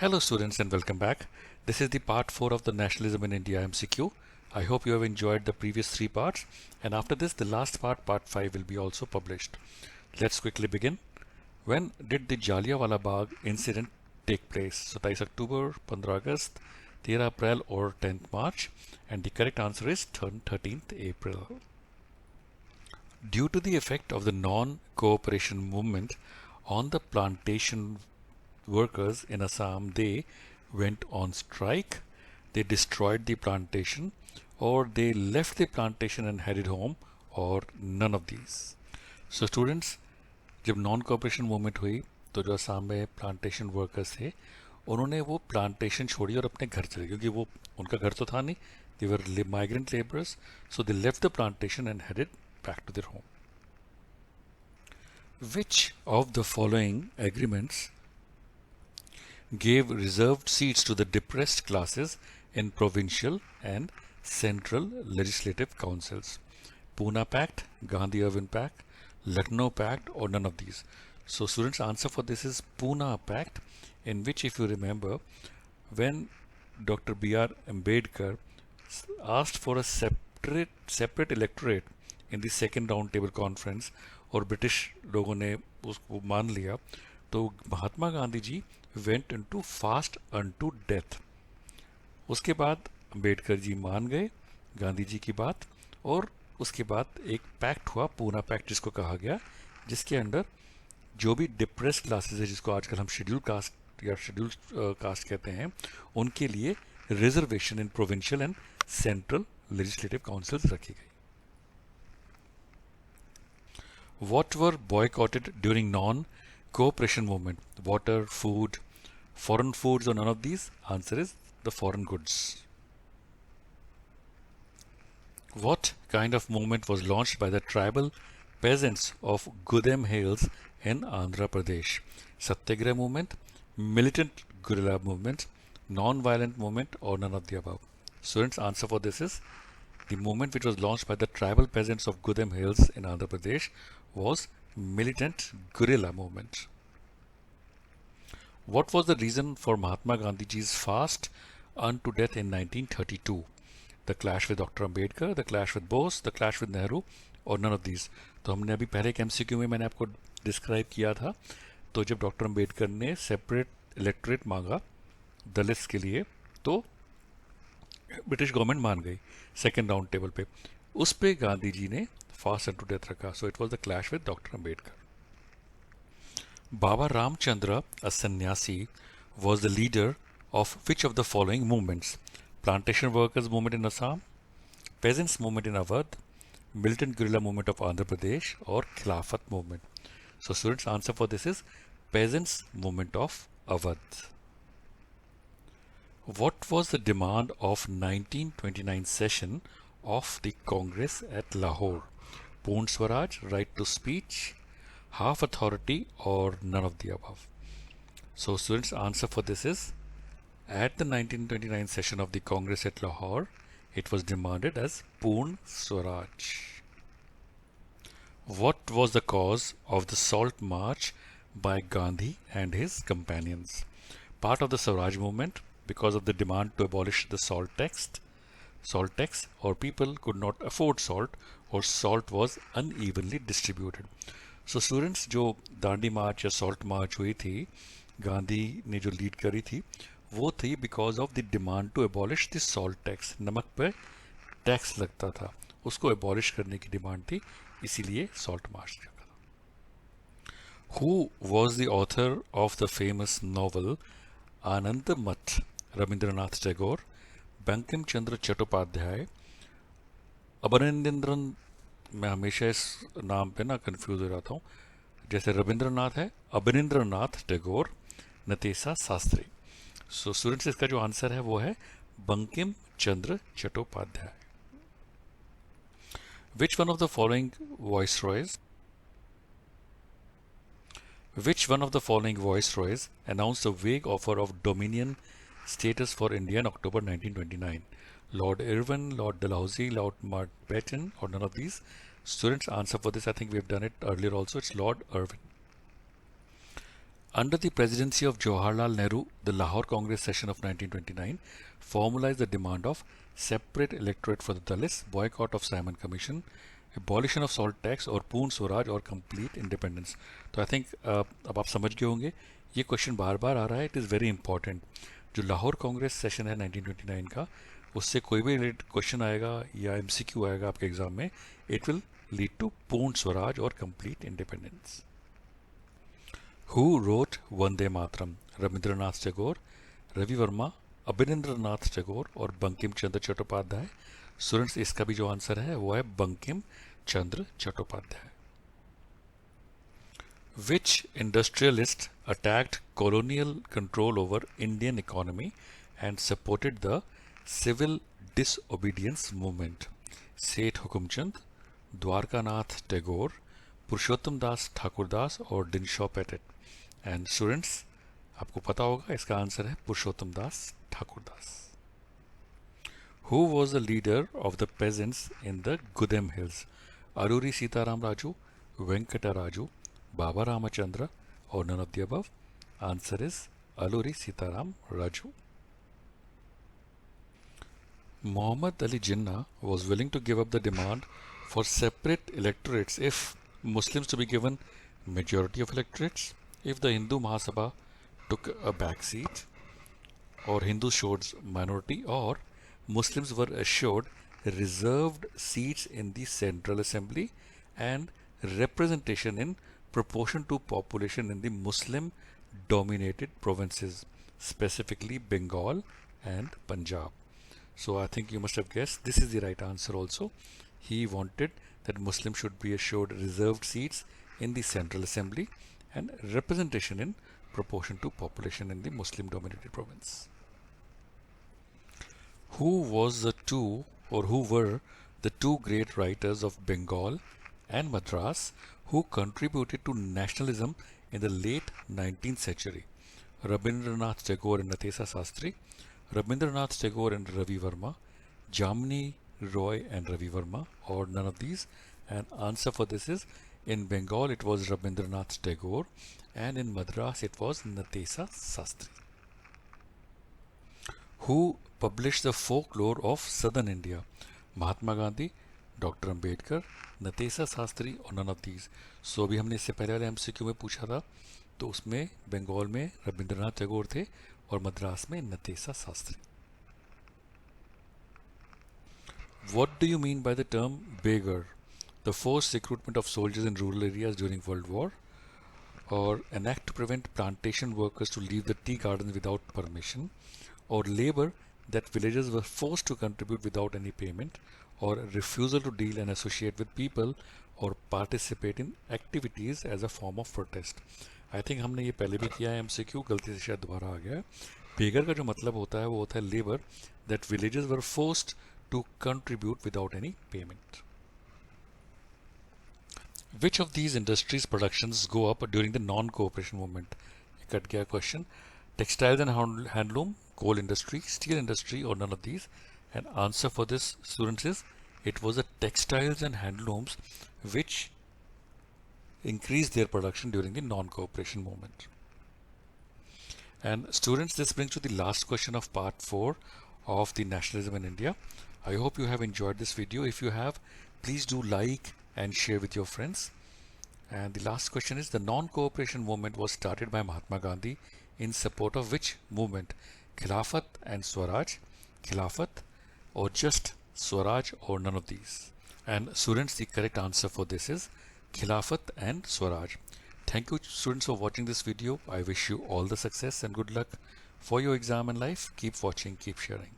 Hello students and welcome back. This is the part 4 of the Nationalism in India MCQ. I hope you have enjoyed the previous 3 parts, and after this the last part 5 will be also published. Let's quickly begin. When did the Jallianwala Bagh incident take place? So 23 October, 15 August, 13 April or 10th March, and the correct answer is 13th April. Due to the effect of the non-cooperation movement on the plantation workers in Assam, they went on strike, they destroyed the plantation, or they left the plantation and headed home, or none of these. So students, जब non cooperation movement हुई तो जो असम में plantation workers थे उन्होंने वो plantation छोड़ी और अपने घर चले, क्योंकि वो उनका घर तो था नहीं, they were migrant laborers, so they left the plantation and headed back to their home. Which of the following agreements gave reserved seats to the depressed classes in provincial and central legislative councils? Pune Pact, Gandhi-Irwin Pact, Lucknow Pact, or none of these? So students, answer for this is Pune Pact, in which, if you remember, when Dr. B.R. Ambedkar asked for a separate electorate in the second round table conference और British लोगों ने उसको मान लिया, तो Mahatma Gandhi ji went into fast unto death. उसके बाद अंबेडकर जी मान गए गांधी जी की बात, और उसके बाद एक पैक्ट हुआ, पूना पैक्ट जिसको कहा गया, जिसके अंडर जो भी डिप्रेस क्लासेस है, जिसको आजकल हम शेड्यूल कास्ट या शेड्यूल कास्ट कहते हैं, उनके लिए reservation in provincial and central legislative councils रखी गई. What were boycotted during non-cooperation movement? Water, food, foreign foods, or none of these? Answer is the foreign goods. What kind of movement was launched by the tribal peasants of Gudem Hills in Andhra Pradesh? Satyagraha movement, militant guerrilla movement, non-violent movement, or none of the above? Students, answer for this is the movement which was launched by the tribal peasants of Gudem Hills in Andhra Pradesh was militant guerrilla movement. What was the reason for Mahatma Gandhiji's fast unto death in 1932? The clash with Dr. Ambedkar, the clash with Bose, the clash with Nehru, or none of these? तो हमने अभी पहले एक MCQ में मैंने आपको describe किया था, तो जब डॉक्टर अम्बेडकर ने सेपरेट इलेक्टोरेट मांगा दलित्स के लिए, तो ब्रिटिश गवर्नमेंट मान गई सेकेंड राउंड टेबल पे, उस पे गांधी जी ने फास्ट अनटू डेथ रखा. So it was the clash with doctor Ambedkar. Baba Ramchandra, a sannyasi, was the leader of which of the following movements? Plantation workers movement in Assam, peasants movement in Awadh, militant guerrilla movement of Andhra Pradesh, or Khilafat movement? So students, answer for this is peasants movement of Awadh. What was the demand of 1929 session of the Congress at Lahore? Purn Swaraj, right to speech, half authority, or none of the above? So students, answer for this is at the 1929 session of the Congress at Lahore, it was demanded as Purn Swaraj. What was the cause of the Salt March by Gandhi and his companions? Part of the Swaraj movement, because of the demand to abolish the salt tax, or people could not afford salt, or salt was unevenly distributed. So students, जो दांडी मार्च या salt march हुई थी, गांधी ने जो lead करी थी, वो थी because of the demand to abolish the salt tax. नमक पर टैक्स लगता था, उसको एबॉलिश करने की डिमांड थी, इसीलिए सॉल्ट मार्च का. Who was the author of the famous novel आनंद मठ? रविंद्रनाथ टैगोर, बंकिम चंद्र चट्टोपाध्याय, अबनिंद्रन. मैं हमेशा इस नाम पे ना कंफ्यूज हो जाता हूँ, जैसे रविंद्रनाथ है, अबनिंद्रनाथ टैगोर, नतेसा शास्त्री. सो स्टूडेंट्स, इसका जो आंसर है वो है Bankim Chandra Chattopadhyay. Which one of the following viceroys announced a vague offer of dominion status for India in October 1929? Lord Irwin, Lord Dalhousie, Lord Mountbatten, or none of these? Students, answer for this, I think we have done it earlier also, it's Lord Irwin. Under the presidency of Jawaharlal Nehru, the Lahore Congress session of 1929 formalized the demand of separate electorate for the Dalits, boycott of Simon Commission, abolition of salt tax और पूर्ण स्वराज और complete independence. तो I think अब आप समझ गए होंगे ये क्वेश्चन बार बार आ रहा है. It is very important. जो लाहौर कांग्रेस सेशन है 1929 का, उससे कोई भी क्वेश्चन आएगा या MCQ आएगा आपके एग्जाम में, it will lead to Purna Swaraj और complete independence. Who wrote Vande Mataram? Rabindranath Tagore, Ravi Varma, Abanindranath Tagore और बंकिम चंद्र चट्टोपाध्याय. स्टूडेंट्स, इसका भी जो आंसर है वो है Bankim Chandra Chattopadhyay. Which industrialist attacked colonial control over Indian economy and supported the civil disobedience movement? Seth Hukumchand, Dwarkanath Tagore, पुरुषोत्तम दास ठाकुरदास और डिनशॉ पेटेट. एंड स्टूडेंट्स, आपको पता होगा इसका आंसर है Purushottam Das Thakurdas. Who was the leader of the peasants in the Gudem hills? Alluri Sitaram Raju, Venkataraju, Baba Ramchandra और none of the above. Answer is Alluri Sitaram Raju. Muhammad Ali Jinnah was willing to give up the demand for separate electorates if Muslims to be given majority of electorates, if the Hindu Mahasabha took a back seat, or Hindu showed minority, or Muslims were assured reserved seats in the Central Assembly and representation in proportion to population in the Muslim dominated provinces, specifically Bengal and Punjab. So I think you must have guessed this is the right answer also. He wanted that Muslims should be assured reserved seats in the Central Assembly and representation in proportion to population in the Muslim dominated province. Who were the two great writers of Bengal and Madras who contributed to nationalism in the late 19th century? Rabindranath Tagore and Natesa Sastry, Rabindranath Tagore and Ravi Verma, Jamni Roy and Ravi Verma, or none of these. And answer for this is, in Bengal it was Rabindranath Tagore and in Madras it was Natesa Sastry. Who published the folklore of southern India? Mahatma Gandhi, Dr. Ambedkar, Natesa Sastry और none of these. So अभी हमने इससे पहले वाले MCQ में पूछा था, तो उसमें बंगाल में रविंद्रनाथ टैगोर थे और मद्रास में नतेसा Shastri. What do you mean by the term beggar? The forced recruitment of soldiers in rural areas during World War, or an act to prevent plantation workers to leave the tea gardens without permission, or labor that villagers were forced to contribute without any payment, or refusal to deal and associate with people or participate in activities as a form of protest. I think हमने ये पहले भी किया है MCQ, गलती से शायद दोबारा आ गया है. बेगर का जो मतलब होता है वो होता है labour that villages were forced to contribute without any payment. Which of these industries productions go up during the non cooperation movement? Cut गया question. Textiles and handloom, coal industry, steel industry और none of these. And answer for this students is it was the textiles and handlooms which increased their production during the non-cooperation movement. And students, this brings to the last question of part 4 of the nationalism in India. I hope you have enjoyed this video. If you have, please do like and share with your friends. And the last question is, the non-cooperation movement was started by Mahatma Gandhi in support of which movement? Khilafat and Swaraj, Khilafat or just Swaraj or none of these? And students, the correct answer for this is Khilafat and Swaraj. Thank you students for watching this video. I wish you all the success and good luck for your exam and life. Keep watching, keep sharing.